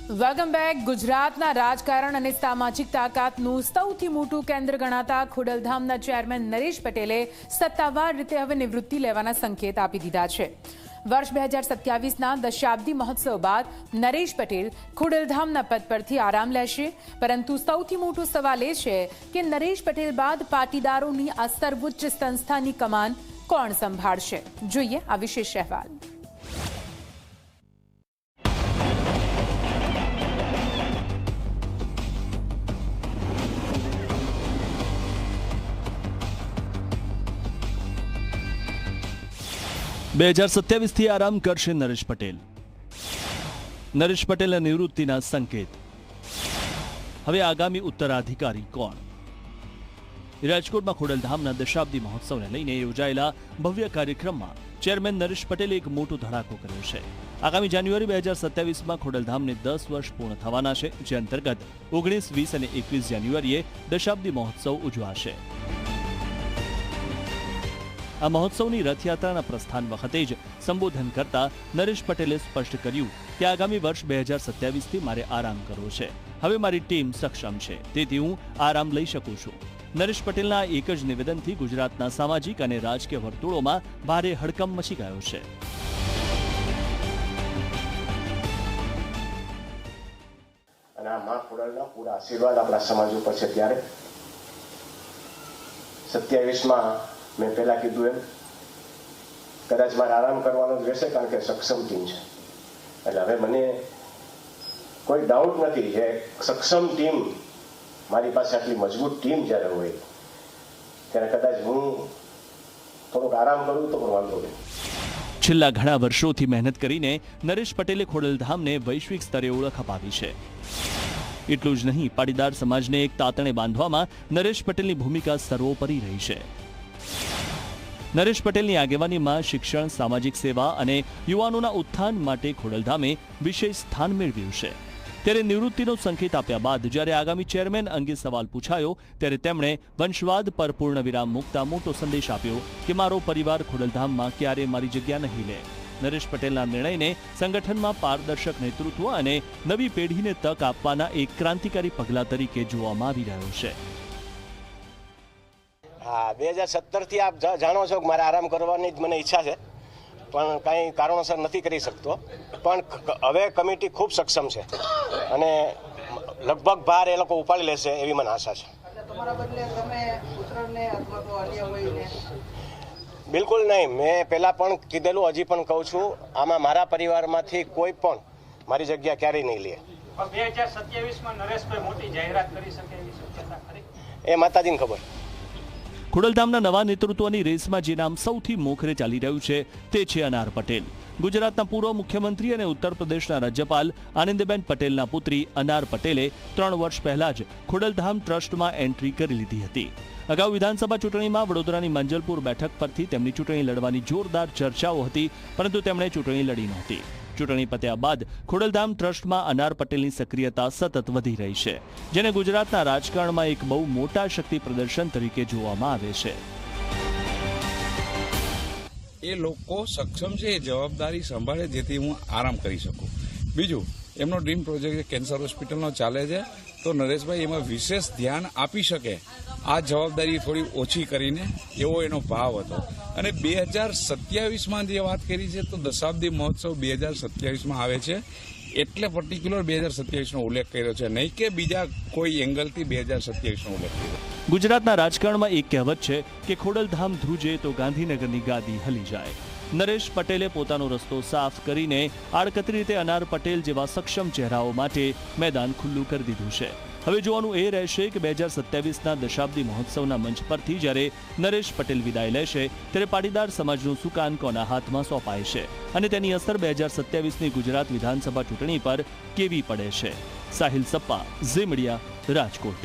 Welcome back. ગુજરાતના રાજકારણ અને સામાજિક તાકાતનું સૌથી મોટું કેન્દ્ર ગણાતા ખોડલધામના ચેરમેન નરેશ પટેલે સત્તાવાર રીતે હવે નિવૃત્તિ લેવાના સંકેત આપી દીધા છે. વર્ષ 2027ના દશાબ્દી મહોત્સવ બાદ નરેશ પટેલ ખોડલધામના પદ પરથી આરામ લેશે. પરંતુ સૌથી મોટો સવાલ એ છે કે નરેશ પટેલ બાદ પાટીદારોની આ સર્વોચ્ચ સંસ્થાની કમાન કોણ સંભાળશે? જોઈએ આ વિશેષ અહેવાલ. બે 2027થી આરામ કરશે નરેશ પટેલ. નરેશ પટેલના નિવૃત્તિના સંકેત. હવે આગામી ઉત્તરાધિકારી કોણ? રાજકોટમાં ખોડલધામના દશાબ્દી મહોત્સવને લઈને યોજાયેલા ભવ્ય કાર્યક્રમમાં ચેરમેન નરેશ પટેલે એક મોટો ધડાકો કર્યો છે. આગામી જાન્યુઆરી 2027માં ખોડલધામને 10 વર્ષ પૂર્ણ થવાના છે, જે અંતર્ગત 19, 20 અને 21 જાન્યુઆરીએ દશાબ્દી મહોત્સવ ઉજવાશે. આ મહોત્સવની રથયાત્રાના પ્રસ્થાન વખતે જ સંબોધન કરતા નરેશ પટેલે સ્પષ્ટ કર્યું કે આગામી વર્ષ 2027થી મારે આરામ કરવો છે. હવે મારી ટીમ સક્ષમ છે, તેથી હું આરામ લઈ શકું છું. નરેશ પટેલના એક જ નિવેદનથી ગુજરાતના સામાજિક અને રાજકીય વર્તુળોમાં ભારે હડકંપ મચી ગયો છે. અને આ મા ખોડલના પૂરા આશીર્વાદ આપણા સમાજ ઉપર છે. ત્યારે 27માં મેં પહેલા કીધું એમ કદાચ મારે આરામ કરવાનો જ રહેશે, કારણ કે સક્ષમ ટીમ છે. એટલે હવે મને કોઈ ડાઉટ નથી કે સક્ષમ ટીમ, મારી પાસે આટલી મજબૂત ટીમ જ્યારે હોય ત્યારે કદાચ હું થોડોક આરામ કરું તો પણ વાંધો નહીં. છેલ્લા ઘણા વર્ષોથી મહેનત કરીને નરેશ પટેલે ખોડલધામને વૈશ્વિક સ્તરે ઓળખ અપાવી છે. એટલું જ નહીં, પાટીદાર સમાજને એક તાતણે બાંધવામાં નરેશ પટેલની ભૂમિકા સર્વોપરી રહી છે. નરેશ પટેલની આગેવાનીમાં શિક્ષણ, સામાજિક સેવા અને યુવાનોના ઉત્થાન માટે ખોડલધામે વિશેષ સ્થાન મેળવ્યું છે. ત્યારે નિવૃત્તિનો સંકેત આપ્યા બાદ જ્યારે આગામી ચેરમેન અંગે સવાલ પૂછાયો ત્યારે તેમણે વંશવાદ પર પૂર્ણ વિરામ મૂકતા મોટો સંદેશ આપ્યો કે મારો પરિવાર ખોડલધામમાં ક્યારે મારી જગ્યા નહીં લે. નરેશ પટેલના નિર્ણયને સંગઠનમાં પારદર્શક નેતૃત્વ અને નવી પેઢીને તક આપવાના એક ક્રાંતિકારી પગલા તરીકે જોવામાં આવી રહ્યો છે. હા, 2017થી આપ જાણો છો કે મારે આરામ કરવાની જ મને ઈચ્છા છે, પણ કાંઈ કારણોસર નથી કરી શકતો. પણ હવે કમિટી ખૂબ સક્ષમ છે અને લગભગ ભાર એ લોકો ઉપાડી લેશે એવી મને આશા છે. બિલકુલ નહીં. મેં પહેલાં પણ કીધેલું, હજી પણ કહું છું, આમાં મારા પરિવારમાંથી કોઈ પણ મારી જગ્યા ક્યારેય નહીં લે. 2027માં નરેશભાઈ મોટી જાહેરાત કરી શકે એવી શક્યતા ખરી? એ માતાજીને ખબર. ખોડલધામના નવા નેતૃત્વની રેસમાં જે નામ સૌથી મોખરે ચાલી રહ્યું છે તે છે અનાર પટેલ. ગુજરાતના પૂર્વ મુખ્યમંત્રી અને ઉત્તર પ્રદેશના રાજ્યપાલ આનંદીબેન પટેલના પુત્રી અનાર પટેલે 3 વર્ષ પહેલા જ ખોડલધામ ટ્રસ્ટમાં એન્ટ્રી કરી લીધી હતી. અગાઉ વિધાનસભા ચૂંટણીમાં વડોદરાની મંજલપુર બેઠક પરથી તેમની ચૂંટણી લડવાની જોરદાર ચર્ચાઓ હતી, પરંતુ તેમણે ચૂંટણી લડી નહોતી. ચૂંટણી પત્યા બાદ ખોડલધામ ટ્રસ્ટમાં અનાર પટેલની સક્રિયતા સતત વધી રહી છે, જેને ગુજરાતના રાજકારણમાં એક બહુ મોટા શક્તિ પ્રદર્શન તરીકે જોવામાં આવે છે. એ લોકો સક્ષમ છે, એ જવાબદારી સંભાળે જેથી હું આરામ કરી શકું. બીજું, એમનો ડ્રીમ પ્રોજેક્ટ કેન્સર હોસ્પિટલનો ચાલે છે, તો નરેશભાઈ એમાં વિશેષ ધ્યાન આપી શકે આ જવાબદારી થોડી ઓછી કરીને એવો એનો ભાવ હતો. અને 2027માં જે વાત કરી છે, તો દશાબ્દી મહોત્સવ 2027માં આવે છે, એટલે પર્ટિક્યુલર 2027નો ઉલ્લેખ કર્યો છે, નહીં કે બીજા કોઈ એંગલથી 2027નો ઉલ્લેખ કર્યો. ગુજરાતના રાજકારણમાં એક કહેવત છે કે ખોડલધામ ધ્રુજે તો ગાંધીનગરની ગાદી હલી જાય. નરેશ પટેલે પોતાનો રસ્તો સાફ કરીને આડકતરી રીતે અનાર પટેલ જેવા સક્ષમ ચહેરાઓ માટે મેદાન ખુલ્લું કરી દીધું છે. હવે જોવાનું એ રહેશે કે 2027ના દશાબ્દી મહોત્સવના મંચ પરથી જ્યારે નરેશ પટેલ વિદાય લેશે ત્યારે પાટીદાર સમાજનું સુકાન કોના હાથમાં સોંપાય છે અને તેની અસર 2027ની ગુજરાત વિધાનસભા ચૂંટણી પર કેવી પડે છે. સાહિલ સપ્પા, ઝી મીડિયા, રાજકોટ.